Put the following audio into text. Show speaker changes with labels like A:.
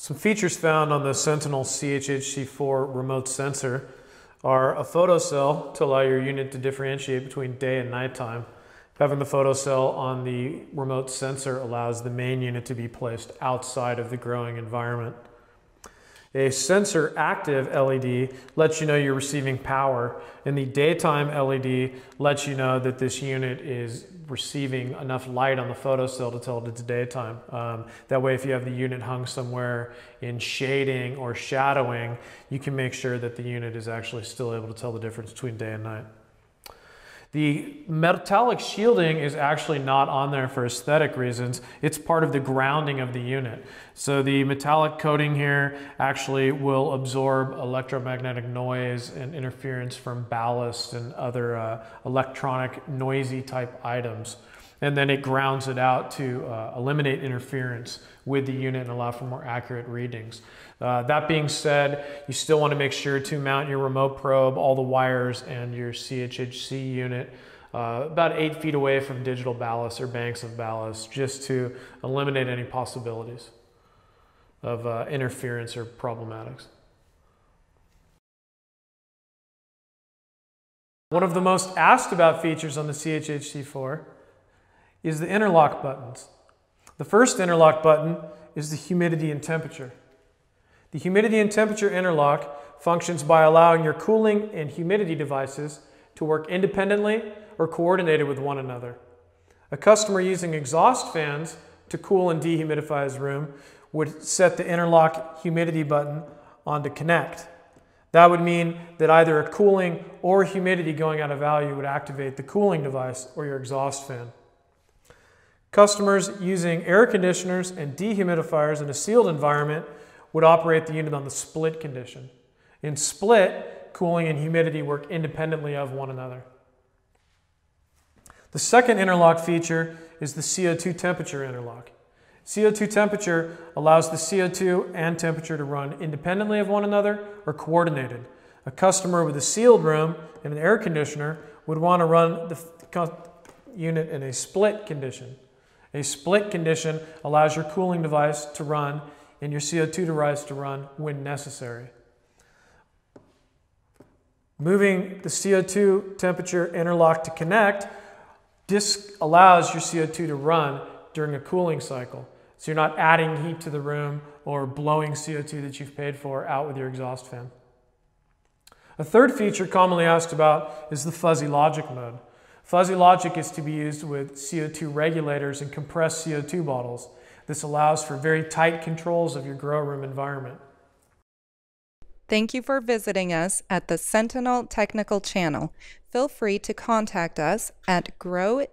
A: Some features found on the Sentinel CHHC-4 remote sensor are a photocell to allow your unit to differentiate between day and nighttime. Having the photocell on the remote sensor allows the main unit to be placed outside of the growing environment. A sensor active LED lets you know you're receiving power, and the daytime LED lets you know that this unit is receiving enough light on the photocell to tell it it's daytime. That way, if you have the unit hung somewhere in shading or shadowing, you can make sure that the unit is actually still able to tell the difference between day and night. The metallic shielding is actually not on there for aesthetic reasons. It's part of the grounding of the unit. So the metallic coating here actually will absorb electromagnetic noise and interference from ballast and other electronic noisy type items. And then it grounds it out to eliminate interference with the unit and allow for more accurate readings. That being said, you still want to make sure to mount your remote probe, all the wires, and your CHHC unit about 8 feet away from digital ballast or banks of ballast, just to eliminate any possibilities of interference or problematics. One of the most asked about features on the CHHC-4 is the interlock buttons. The first interlock button is the humidity and temperature. The humidity and temperature interlock functions by allowing your cooling and humidity devices to work independently or coordinated with one another. A customer using exhaust fans to cool and dehumidify his room would set the interlock humidity button on to connect. That would mean that either a cooling or humidity going out of value would activate the cooling device or your exhaust fan. Customers using air conditioners and dehumidifiers in a sealed environment would operate the unit on the split condition. In split, cooling and humidity work independently of one another. The second interlock feature is the CO2 temperature interlock. CO2 temperature allows the CO2 and temperature to run independently of one another or coordinated. A customer with a sealed room and an air conditioner would want to run the unit in a split condition. A split condition allows your cooling device to run and your CO2 device to run when necessary. Moving the CO2 temperature interlock to connect, this allows your CO2 to run during a cooling cycle. So you're not adding heat to the room or blowing CO2 that you've paid for out with your exhaust fan. A third feature commonly asked about is the fuzzy logic mode. Fuzzy logic is to be used with CO2 regulators and compressed CO2 bottles. This allows for very tight controls of your grow room environment.
B: Thank you for visiting us at the Sentinel Technical Channel. Feel free to contact us at growgps.com.